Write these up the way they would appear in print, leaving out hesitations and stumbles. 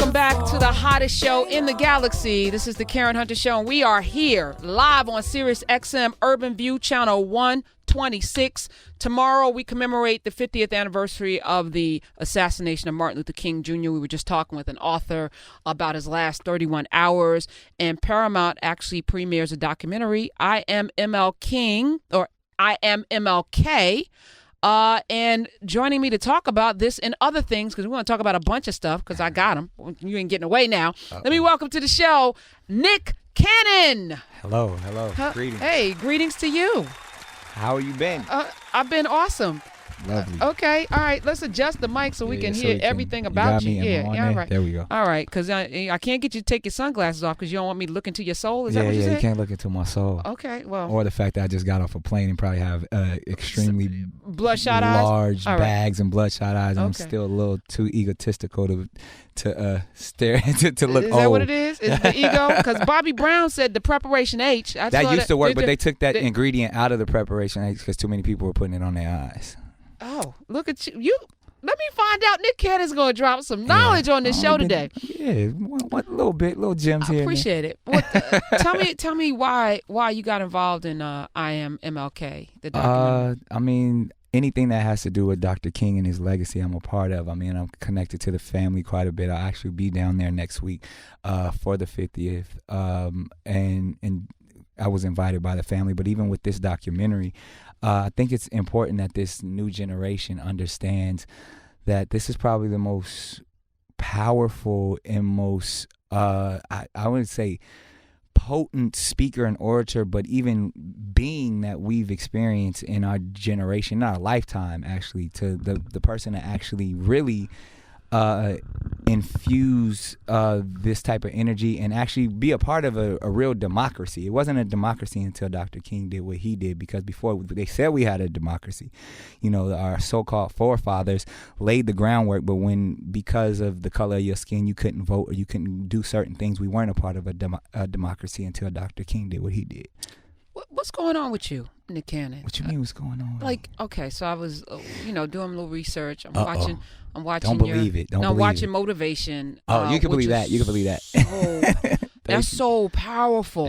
Welcome back to the hottest show in the galaxy. This is the Karen Hunter Show, and we are here live on Sirius XM Urban View Channel 126. Tomorrow, we commemorate the 50th anniversary of the assassination of Martin Luther King Jr. We were just talking with an author about his last 31 hours, and Paramount actually premieres a documentary, I Am ML King, or I Am MLK. And joining me to talk about this and other things, because we want to talk about a bunch of stuff, because I got him. You ain't getting away now. Let me welcome to the show, Nick Cannon. Hello. Greetings. Hey, greetings to you. How you been? I've been awesome. Lovely. Okay, all right. Let's adjust the mic so we can hear everything about you. Yeah, all right. There we go. All right, because I can't get you to take your sunglasses off because you don't want me to look into your soul. Is that what you said? You can't look into my soul. Okay, well. Or the fact that I just got off a plane and probably have extremely bloodshot eyes, large bags and bloodshot eyes. Okay. I'm still a little too egotistical to stare to look old. Is that what it is? Is the ego? Because Bobby Brown said the preparation H. That used to work, but they took that ingredient out of the preparation H because too many people were putting it on their eyes. Oh, look at you. Let me find out. Nick Cannon's going to drop some knowledge on this show today. Yeah, one little gems here. I appreciate it. Tell me why you got involved in I Am MLK, the documentary. I mean, anything that has to do with Dr. King and his legacy, I'm a part of. I mean, I'm connected to the family quite a bit. I'll actually be down there next week for the 50th. And I was invited by the family. But even with this documentary, I think it's important that this new generation understands that this is probably the most powerful and most, I would say, potent speaker and orator, but even being that we've experienced in our generation, in our lifetime, actually, to the person that actually really infuse this type of energy and actually be a part of a real democracy. It wasn't a democracy until Dr. King did what he did, because before they said we had a democracy. You know, our so-called forefathers laid the groundwork, but because of the color of your skin, you couldn't vote or you couldn't do certain things, we weren't a part of a democracy until Dr. King did what he did. What's going on with you, Nick Cannon? What you mean what's going on? Like, okay, so I was, doing a little research. I'm watching. Don't believe it. I'm watching Motivation. You can believe that. You can believe that. That's so powerful.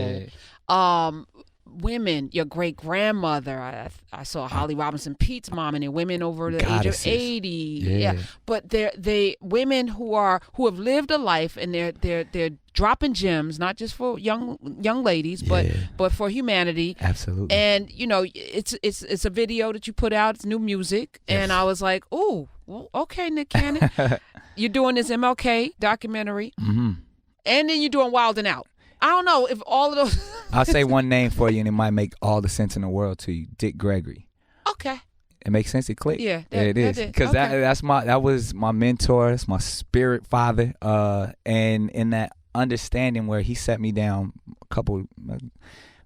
Yeah. Women, your great grandmother. I saw Holly Robinson Pete's mom, and they're women over the age of 80. Yeah. But they women who have lived a life, and they're dropping gems, not just for young ladies, but for humanity. Absolutely. And it's a video that you put out. It's new music, and I was like, ooh, well, okay, Nick Cannon, you're doing this MLK documentary, and then you're doing Wild 'N Out. I don't know if all of those. I'll say one name for you, and it might make all the sense in the world to you. Dick Gregory. Okay. It makes sense. It clicked. Yeah, it is, because that was my mentor. That's my spirit father. And in that understanding where he set me down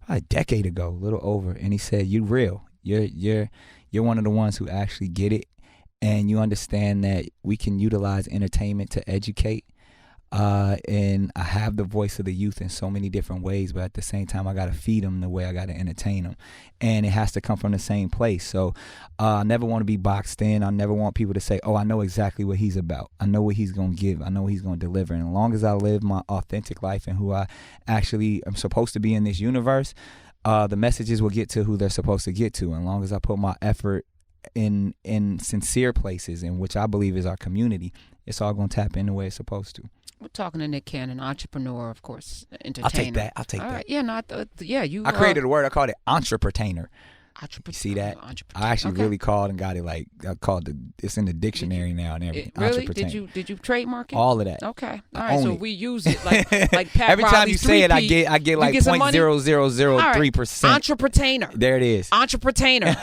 a decade ago, a little over, and he said, "You real. You're one of the ones who actually get it, and you understand that we can utilize entertainment to educate." And I have the voice of the youth in so many different ways, but at the same time, I got to feed them the way I got to entertain them. And it has to come from the same place. So I never want to be boxed in. I never want people to say, oh, I know exactly what he's about. I know what he's going to give. I know what he's going to deliver. And as long as I live my authentic life and who I actually am supposed to be in this universe, the messages will get to who they're supposed to get to. And as long as I put my effort in sincere places, in which I believe is our community, it's all going to tap in the way it's supposed to. We're talking to Nick Cannon, entrepreneur, of course, entertainer. I'll take that. Right. Yeah, you. I created a word. I called it entrepreneur. You see that? I actually really called and got it. Like I called it's in the dictionary now and everything. Really? Did you trademark it? All of that. Okay. All right. So we use it like Pat every time you say it, I get like 0.0003%. Entrepreneur. There it is. Entrepreneur.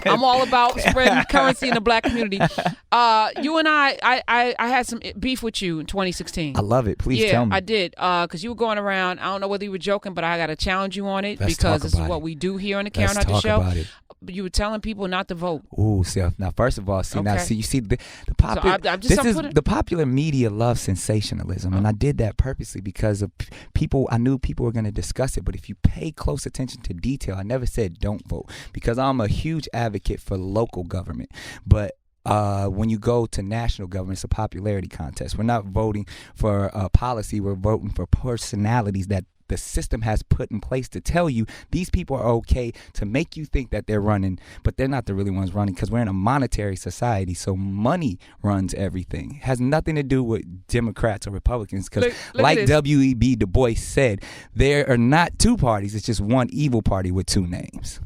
I'm all about spreading currency in the black community. You and I had some beef with you in 2016. I love it. Please tell me. Yeah, I did. Because you were going around. I don't know whether you were joking, but I got to challenge you on it because this is what we do here on the Karen Hunter Show. About it. You were telling people not to vote. Ooh, now first of all, you see the popular. The popular media loves sensationalism, and I did that purposely because of people. I knew people were going to discuss it, but if you pay close attention to detail, I never said don't vote because I'm a huge advocate for local government, but when you go to national government, it's a popularity contest. We're not voting for policy. We're voting for personalities that the system has put in place to tell you these people are okay, to make you think that they're running, but they're not the really ones running, because we're in a monetary society. So money runs everything. It has nothing to do with Democrats or Republicans, because like W.E.B. Du Bois said, there are not two parties. It's just one evil party with two names.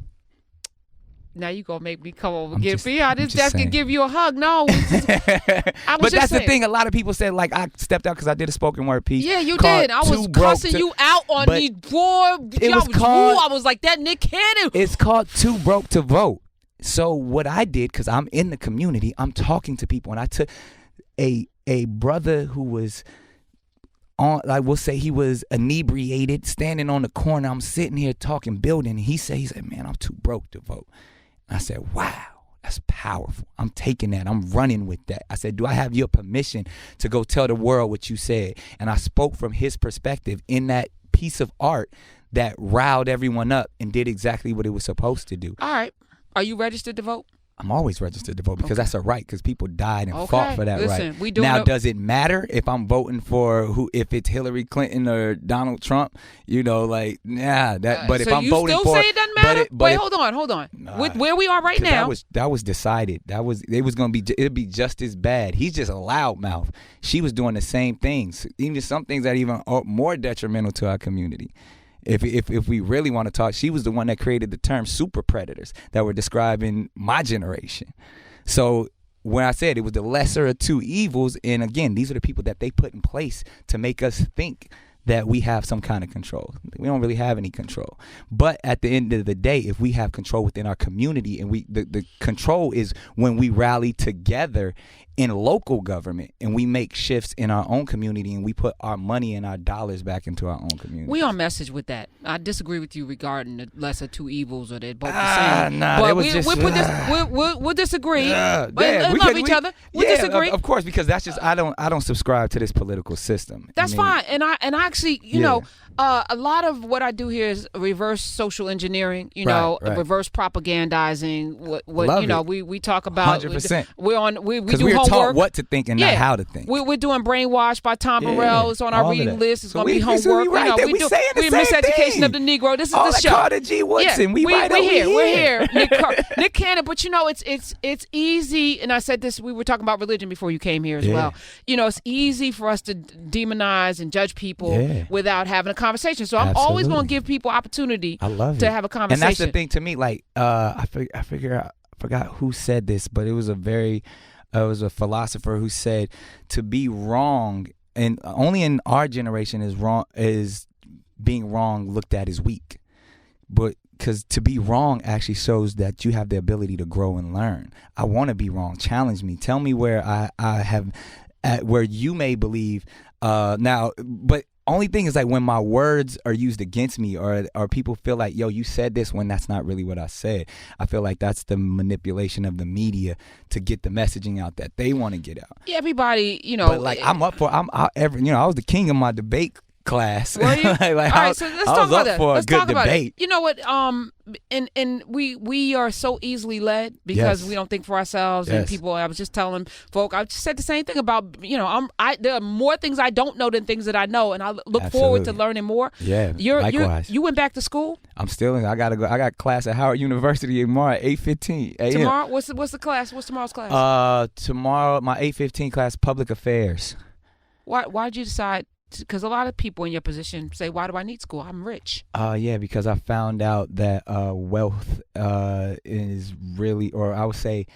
Now you gonna make me come over and give me out this desk and give you a hug? No, but that's the thing. A lot of people said, like, I stepped out because I did a spoken word piece. Yeah, you did. I was cussing you out on these boy. I was like that Nick Cannon. It's called Too Broke to Vote. So what I did, because I'm in the community, I'm talking to people, and I took a brother who was on, I will say, he was inebriated, standing on the corner. I'm sitting here talking, building, and he said, man, I'm too broke to vote. I said, wow, that's powerful. I'm taking that. I'm running with that. I said, do I have your permission to go tell the world what you said? And I spoke from his perspective in that piece of art that riled everyone up and did exactly what it was supposed to do. All right. Are you registered to vote? I'm always registered to vote, because that's a right, because people died and fought for that right. Now, does it matter if I'm voting for if it's Hillary Clinton or Donald Trump? But if I'm voting for, you still say it doesn't matter? Wait, hold on. With where we are right now, that was decided. It'd be just as bad. He's just a loudmouth. She was doing the same things, even some things that even are more detrimental to our community. If we really want to talk, she was the one that created the term super predators that were describing my generation. So when I said it was the lesser of two evils, and again, these are the people that they put in place to make us think that we have some kind of control. We don't really have any control. But at the end of the day, if we have control within our community, and the control is when we rally together in local government and we make shifts in our own community and we put our money and our dollars back into our own community. We on message with that. I disagree with you regarding the lesser two evils, or they're both the same. But we'll disagree. We love each other. We'll disagree. Of course, because that's just I don't subscribe to this political system. That's fine. And I actually, you know, a lot of what I do here is reverse social engineering, reverse propagandizing. We talk about 100%. We do we're homework. Taught what to think and not how to think. We're doing Brainwash by Tom Burrell. It's on our reading list. It's going to be homework. We miseducation of the Negro. This is all the show. Carter G. Woodson. We're here. Nick Cannon. But it's easy. And I said this. We were talking about religion before you came here as well. It's easy for us to demonize and judge people without having a conversation. So I'm always going to give people opportunity to have a conversation. And that's the thing to me. Like I forgot who said this, but it was a philosopher who said to be wrong, and only in our generation is being wrong looked at as weak. But because to be wrong actually shows that you have the ability to grow and learn. I want to be wrong. Challenge me. Tell me where I have, where you may believe now. But only thing is, like, when my words are used against me, or people feel like, yo, you said this when that's not really what I said. I feel like that's the manipulation of the media to get the messaging out that they want to get out. Yeah, everybody, But like, I was the king of my debate class. Were you? All right, so let's talk about that. Let's talk about debate. It. You know what? And we are so easily led because we don't think for ourselves. And people, I was just telling folk, I just said the same thing about, there are more things I don't know than things that I know, and I look forward to learning more. Yeah, likewise. You went back to school? I'm still in. I gotta go. I got class at Howard University tomorrow at 8:15 a.m. Tomorrow? What's the class? What's tomorrow's class? Tomorrow, my 8:15 class, Public Affairs. Why did you decide? Because a lot of people in your position say, why do I need school? I'm rich. Because I found out that wealth is really, or I would say,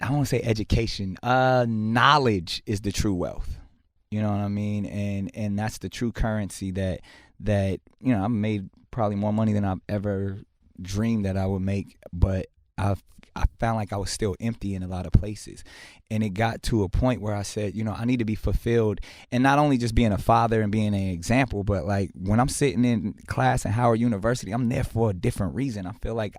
I don't want to say education. Knowledge is the true wealth. You know what I mean? And that's the true currency that I made probably more money than I've ever dreamed that I would make, but I found like I was still empty in a lot of places. And it got to a point where I said, I need to be fulfilled. And not only just being a father and being an example, but like when I'm sitting in class at Howard University, I'm there for a different reason. I feel like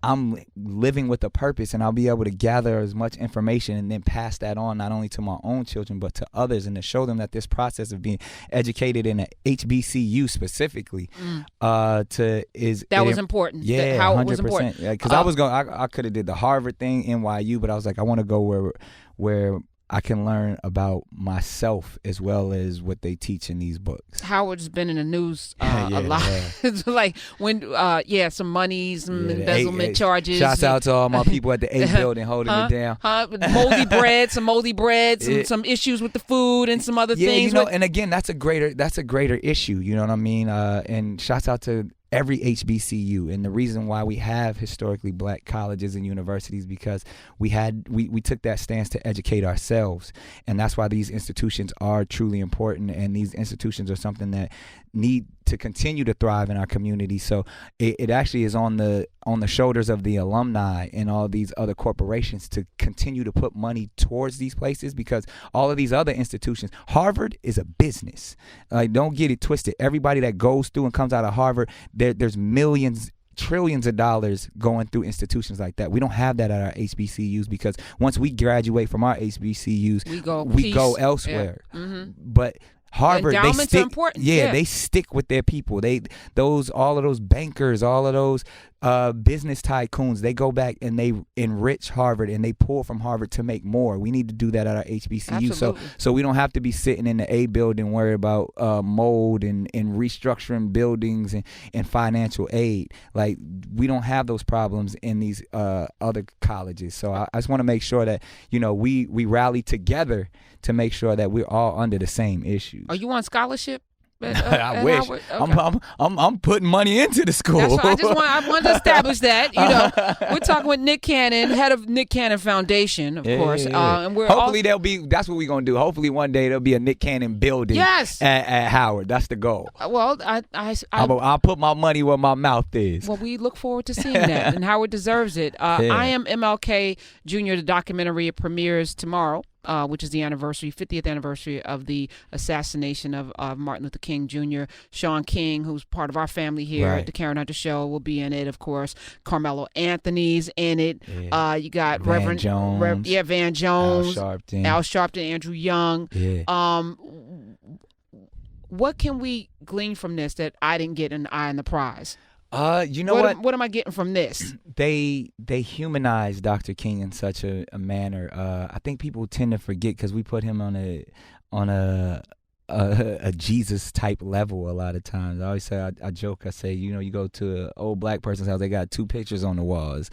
I'm living with a purpose, and I'll be able to gather as much information and then pass that on not only to my own children but to others, and to show them that this process of being educated in a HBCU specifically was important. Yeah, how 100%. it was important. Because I could have did the Harvard thing, NYU, but I was like, I want to go where I can learn about myself as well as what they teach in these books. Howard's been in the news a lot. It's like when, some money, some embezzlement charges. Shouts out to all my people at the A building holding it down. Moldy bread, some issues with the food and some other things. And again, that's a greater issue. You know what I mean? And shouts out to every HBCU, and the reason why we have historically black colleges and universities because we took that stance to educate ourselves, and that's why these institutions are truly important, and these institutions are something that need to continue to thrive in our community. So it actually is on the shoulders of the alumni and all these other corporations to continue to put money towards these places, because all of these other institutions, Harvard is a business. Don't get it twisted. Everybody that goes through and comes out of Harvard, there's millions, trillions of dollars going through institutions like that. We don't have that at our HBCUs, because once we graduate from our HBCUs, we go elsewhere. Yeah. Mm-hmm. But Harvard, endowments are important. Yeah, they stick with their people. All of those bankers, all of those business tycoons, they go back and they enrich Harvard and they pull from Harvard to make more. We need to do that at our HBCU. So we don't have to be sitting in the A building worried about mold and restructuring buildings and financial aid. Like, we don't have those problems in these other colleges. So I just want to make sure that we rally together to make sure that we're all under the same issues. Are you on scholarship? I wish. Okay. I'm putting money into the school. That's what I wanted to establish that. We're talking with Nick Cannon, head of Nick Cannon Foundation, of course. Yeah. And we're hopefully that's what we're gonna do. Hopefully one day there'll be a Nick Cannon building. Yes. At Howard. That's the goal. Well, I'll put my money where my mouth is. Well, we look forward to seeing that, and Howard deserves it. I Am MLK Jr., the documentary, premieres tomorrow. Which is the 50th anniversary of the assassination of Martin Luther King Jr. Sean King, who's part of our family here at the Karen Hunter Show, will be in it, of course. Carmelo Anthony's in it. Yeah. You got Van Jones. Van Jones. Al Sharpton, Andrew Young. Yeah. What can we glean from this that I didn't get an eye in the prize? What am I getting from this? They humanize Dr. King in such a manner. I think people tend to forget, because we put him on a Jesus type level a lot of times. I always say, I joke, I say, you go to an old black person's house, they got two pictures on the walls,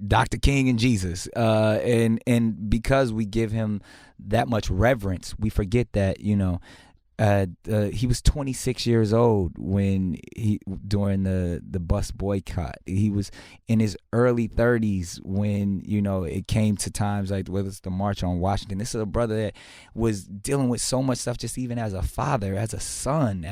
Dr. King and Jesus, and because we give him that much reverence, we forget that he was 26 years old during the bus boycott. He was in his early 30s when it came to times like whether it's the March on Washington. This is a brother that was dealing with so much stuff, just even as a father, as a son,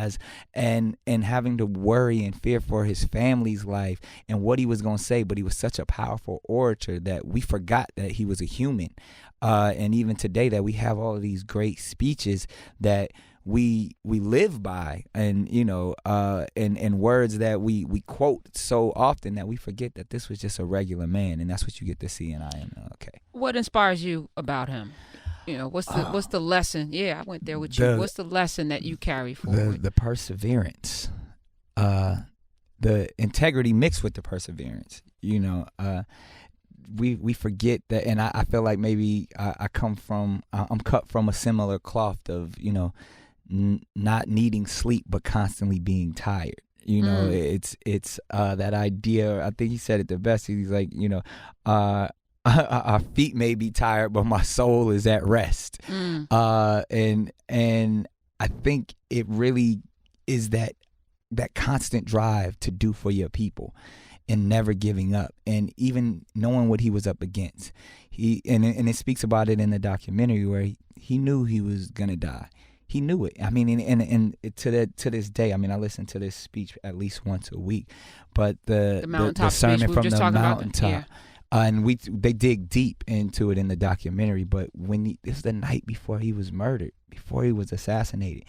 and having to worry and fear for his family's life and what he was going to say. But he was such a powerful orator that we forgot that he was a human. And even today, that we have all of these great speeches that we live by, and and words that we quote so often that we forget that this was just a regular man, and that's what you get to see in I Am Okay. What inspires you about him? What's the lesson? Yeah, I went there with you. What's the lesson that you carry forward? The perseverance, the integrity mixed with the perseverance. We forget that, and I feel like maybe I'm cut from a similar cloth of not needing sleep but constantly being tired. It's that idea. I think he said it the best. He's like, our feet may be tired, but my soul is at rest. And I think it really is that constant drive to do for your people and never giving up, and even knowing what he was up against. And it speaks about it in the documentary where he knew he was gonna die. He knew it. I mean, and to this day, I mean, I listen to this speech at least once a week. But the sermon from the mountaintop, and they dig deep into it in the documentary. But this is the night before he was murdered, before he was assassinated,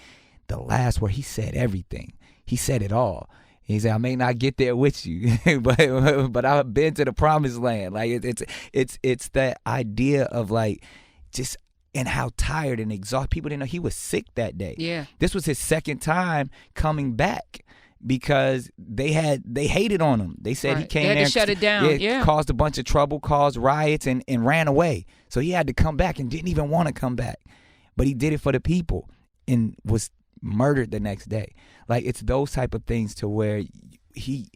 the last where he said everything. He said it all. He said, I may not get there with you, but I've been to the promised land. Like it's that idea of like just and how tired and exhausted. People didn't know he was sick that day. Yeah. This was his second time coming back because they hated on him. They said he came they had there to shut it down. Yeah. Caused a bunch of trouble, caused riots, and ran away. So he had to come back and didn't even want to come back. But he did it for the people and was murdered the next day. Like it's those type of things to where his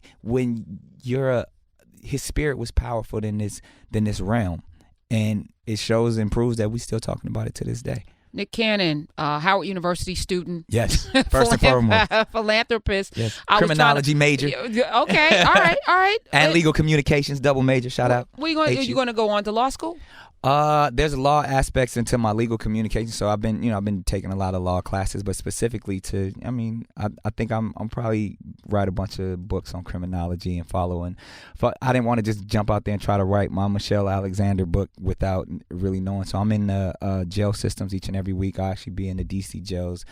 spirit was powerful than this realm, and it shows and proves that we still talking about it to this day. Nick Cannon, Howard University student. Yes, first and foremost. Philanthropist. Yes. Criminology major. Okay, all right. And legal communications, double major. Shout out. Are you going to go on to law school? There's law aspects into my legal communication, so I've been taking a lot of law classes, but specifically I think I'm probably write a bunch of books on criminology and following. I didn't want to just jump out there and try to write my Michelle Alexander book without really knowing. So I'm in the jail systems each and every week. I'll actually be in the DC jails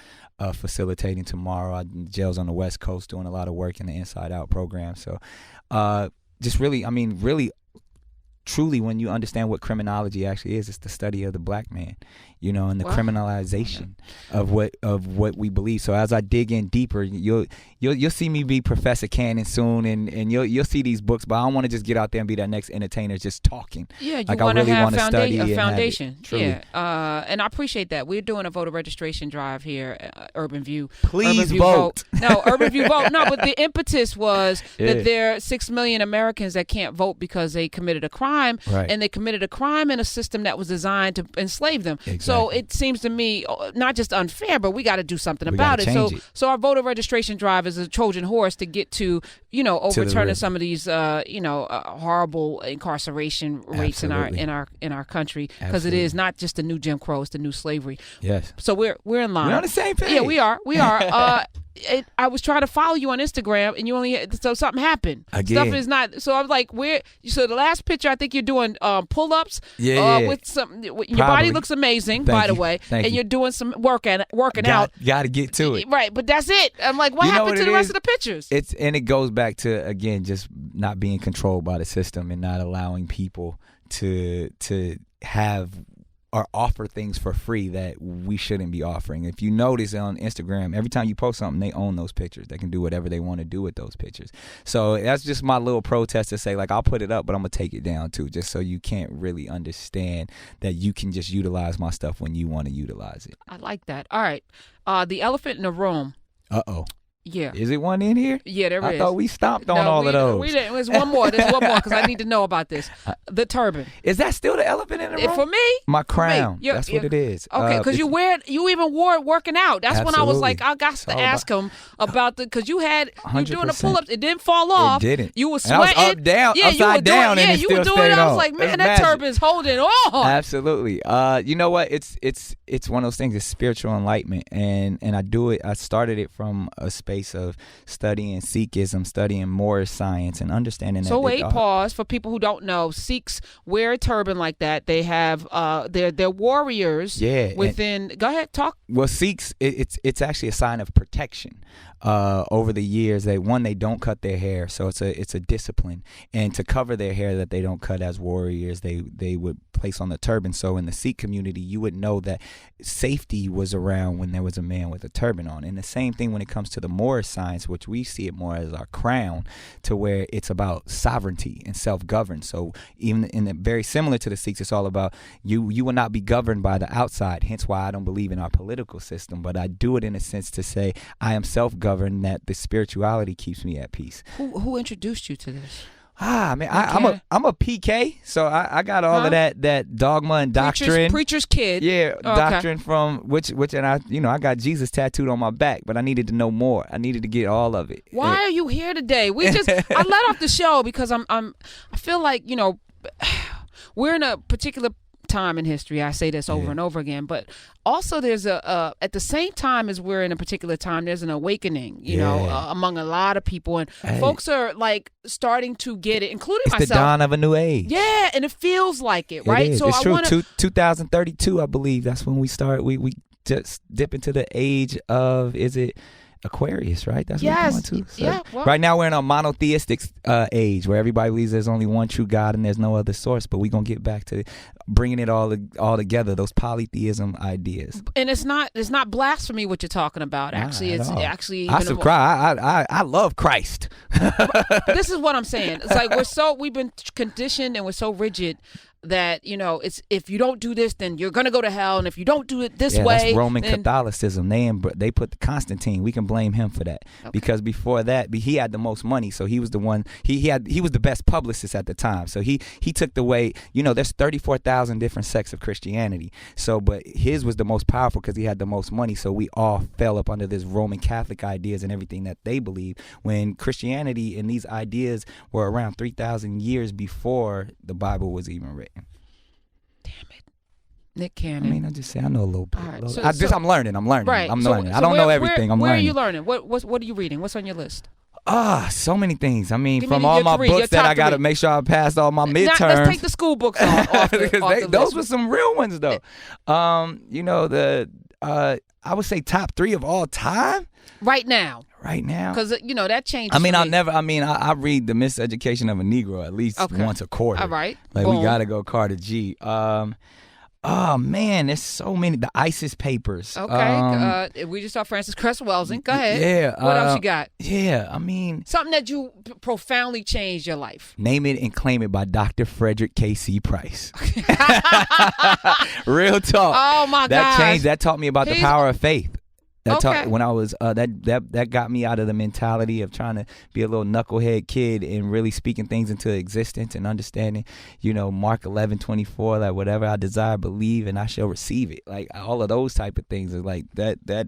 facilitating tomorrow. Jails on the West Coast doing a lot of work in the Inside Out program. So just really, truly, when you understand what criminology actually is, it's the study of the black man, and the criminalization of what we believe. So as I dig in deeper, you'll see me be Professor Cannon soon, and you'll see these books. But I don't want to just get out there and be that next entertainer just talking. Yeah, you like want to really have study a foundation. Yeah, and I appreciate that. We're doing a voter registration drive here at Urban View. Please vote. No, Urban View vote. No, but the impetus was that there are 6 million Americans that can't vote because they committed a crime, and they committed a crime in a system that was designed to enslave them. Exactly. So it seems to me not just unfair, but we got to do something about it. So our voter registration drive is a Trojan horse to get to overturning some of these horrible incarceration rates in our country, because it is not just the new Jim Crow, it's the new slavery. Yes. So we're in line. We're on the same page. Yeah, we are. I was trying to follow you on Instagram, and so something happened. Again. Stuff is not. So I'm like, so the last picture, I think you're doing pull-ups. With some. Your body looks amazing, by the way, and you're doing some working out. Got to get to it. Right, but that's it. I'm like, what happened to the rest of the pictures? It goes back to, again, just not being controlled by the system and not allowing people to have or offer things for free that we shouldn't be offering. If you notice on Instagram, every time you post something, they own those pictures. They can do whatever they want to do with those pictures. So that's just my little protest to say, like, I'll put it up, but I'm going to take it down too, just so you can't really understand that you can just utilize my stuff when you want to utilize it. I like that. All right. The elephant in the room. Uh-oh. Yeah. Is it one in here? Yeah, there is. I thought we stomped on all of those. We didn't. There's one more. Because I need to know about this. The turban. Is that still the elephant in the room? For me? My crown. That's what it is. Okay, because you even wore it working out. That's when I was like, I got to ask him about because you were doing the pull-ups. It didn't fall off. It didn't. You were sweating. And I was upside down, and it still stayed on. I was like, man, that turban's holding on. Absolutely. You know what? It's one of those things. It's spiritual enlightenment, and I do it. I started it from a space of studying Sikhism, studying Moorish science, and understanding that. So wait, pause. For people who don't know, Sikhs wear a turban like that. They have they're warriors. Yeah. Within, go ahead, talk. Well, Sikhs, it's actually a sign of protection. Over the years, they don't cut their hair, so it's a discipline. And to cover their hair that they don't cut as warriors, they would place on the turban. So in the Sikh community, you would know that safety was around when there was a man with a turban on. And the same thing when it comes to the Moorish science, which we see it more as our crown, to where it's about sovereignty and self-govern. So even very similar to the Sikhs, it's all about you will not be governed by the outside. Hence why I don't believe in our political system, but I do it in a sense to say I am self-governed. That the spirituality keeps me at peace. Who introduced you to this? I'm a PK, so I got all of that dogma and doctrine. Preacher's kid. Yeah, okay. Doctrine from which and I got Jesus tattooed on my back, but I needed to know more. I needed to get all of it. Why are you here today? I let off the show because I feel like we're in a particular time in history. I say this over and over again, but also there's at the same time as we're in a particular time, there's an awakening, among a lot of people, and folks are like starting to get it, including myself. It's the dawn of a new age. Yeah, and it feels like it, right? So it's true. 2032, I believe. That's when we start. We just dip into the age of, is it Aquarius, right? That's yes. what we're going to. So Yeah. Well, right now we're in a monotheistic age where everybody believes there's only one true God and there's no other source. But we're going to get back to bringing it all together, those polytheism ideas. and it's not blasphemy what you're talking about. Actually, it's actually. I subscribe. I love Christ. This is what I'm saying. It's like we've been conditioned and we're so rigid that it's if you don't do this then you're gonna go to hell, and if you don't do it this way, that's Roman Catholicism. They put the Constantine. We can blame him for that because before that he had the most money, so he was the one. He was the best publicist at the time, so he took the way. There's 34,000 different sects of Christianity, so but his was the most powerful because he had the most money. So we all fell up under this Roman Catholic ideas and everything that they believe, when Christianity and these ideas were around 3,000 years before the Bible was even written. Damn it, Nick Cannon. I mean, I just say I know a little bit. Right. I'm learning. Right. I'm learning. I don't know everything. I'm learning. Where are you learning? What are you reading? What's on your list? So many things. I mean, Give from me all my your books that I got to 3. make sure I passed all my midterms. Let's take the school books off the those list. were some real ones, though. I would say top 3 of all time. Right now. Because that changes. I mean, I read The Miseducation of a Negro at least once a quarter. All right. Like we gotta go Carter G. Oh man, there's so many. The ISIS papers. Okay. We just saw Francis Cress Welsing. Go ahead. Yeah. What else you got? Yeah. I mean, something that you profoundly changed your life. Name It and Claim It by Dr. Frederick K.C. Price. Real talk. Oh my God. That changed. That taught me about the power of faith. When I was that got me out of the mentality of trying to be a little knucklehead kid and really speaking things into existence and understanding, Mark 11:24, like whatever I desire, believe, and I shall receive it. Like all of those type of things is like that. That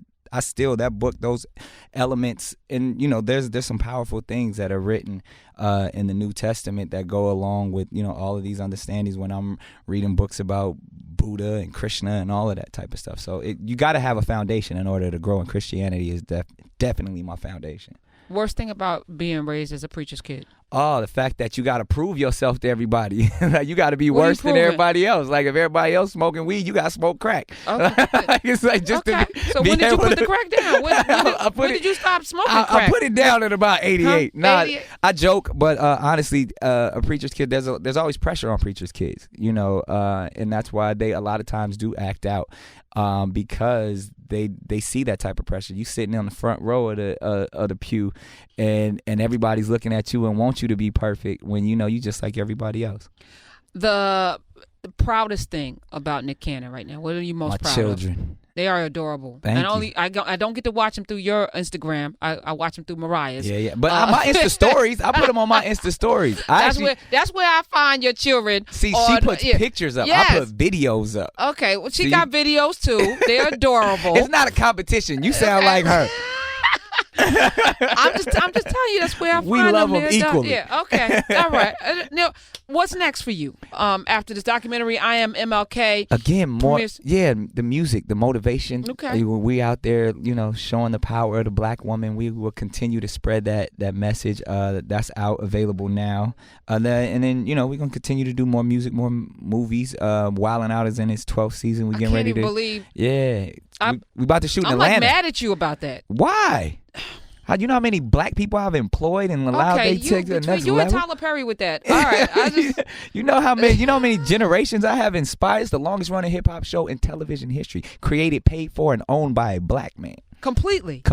book, those elements, and there's some powerful things that are written in the New Testament that go along with all of these understandings when I'm reading books about Buddha and Krishna and all of that type of stuff. So you got to have a foundation in order to grow, and Christianity is definitely my foundation. Worst thing about being raised as a preacher's kid? Oh, the fact that you got to prove yourself to everybody. Like you got to be worse than everybody else. Like if everybody else smoking weed, you got to smoke crack. Okay. It's like just to so when did you put the crack down? When did you stop smoking crack? I put it down at about 88. Huh? 88? I joke, but honestly, a preacher's kid, there's always pressure on preacher's kids, and that's why they a lot of times do act out. Because they see that type of pressure. You sitting on the front row of the pew, and everybody's looking at you and want you to be perfect when you just like everybody else. The proudest thing about Nick Cannon right now, what are you most proud of? My children. They are adorable. Thank you. I don't get to watch them through your Instagram. I watch them through Mariah's. Yeah. But my Insta stories, I put them on my Insta stories. That's where I find your children. See, she puts pictures up. Yes. I put videos up. Okay. Well, she got videos too. They're adorable. It's not a competition. You sound like her. I'm just telling you that's where I find them. We love them equally. Yeah. Okay. All right. Now, what's next for you? After this documentary, I Am MLK. Again, more. Yeah, the music, the motivation. Okay. We out there, showing the power of the black woman. We will continue to spread that message. That's out, available now. And then we're gonna continue to do more music, more movies. Wildin' Out is in its 12th season. We getting ready to believe. Yeah. We about to shoot in Atlanta. I'm mad at you about that. Why? How you know how many black people I've employed and allowed they take the next you level? and Tyler Perry with that. All right. You know how many generations I have inspired? It's the longest running hip hop show in television history. Created, paid for, and owned by a black man. Completely,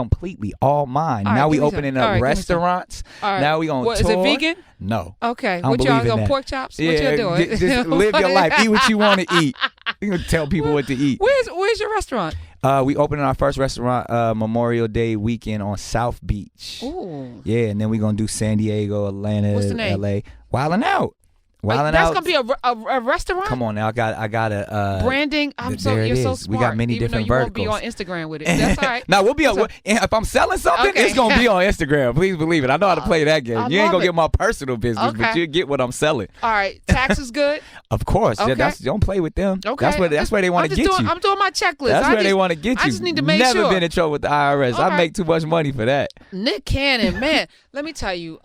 all mine. All right, now we opening up restaurants. Right. Now we on tour. Is it vegan? No. Okay. What y'all going pork chops? Yeah, what y'all doing? Just live your life. Eat what you want to eat. You gonna tell people what to eat. Where's your restaurant? We opening our first restaurant Memorial Day weekend on South Beach. Ooh. Yeah, and then we're gonna do San Diego, Atlanta, What's the name? LA. Wildin' Out. That's gonna be a restaurant. Come on now, I got a branding. You're so smart. We got many different verticals. Won't be on Instagram with it. That's all right. No, we'll be on. If I'm selling something, it's gonna be on Instagram. Please believe it. I know how to play that game. You ain't gonna get my personal business, but you get what I'm selling. All right, taxes good. Of course. Okay. Don't play with them. Okay. That's where they want to get you. I'm doing my checklist. That's where they want to get you. I just need to make Never been in trouble with the IRS. I make too much money for that. Nick Cannon, man, let me tell you,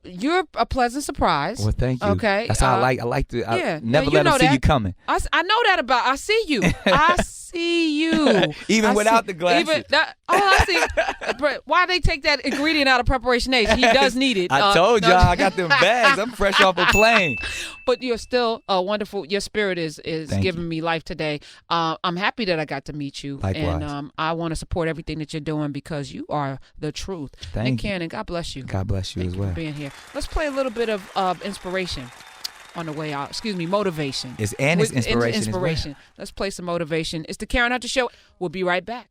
you're a pleasant surprise. Well, thank you. Okay. That's how I like to. Never let them see you coming. I know that about. I see you. I see you. you. Even without the glasses. I see. But why they take that ingredient out of preparation H? He does need it. I told y'all I got them bags. I'm fresh off a plane. But you're still wonderful. Your spirit is giving me life today. I'm happy that I got to meet you. Likewise. And I want to support everything that you're doing because you are the truth. Thank Nick you. Cannon, God bless you. God bless you Thank as you well. for being here. Let's play a little bit of inspiration on the way out. Excuse me, motivation. It's inspiration. Inspiration. Let's play some motivation. It's the Karen Hunter Show. We'll be right back.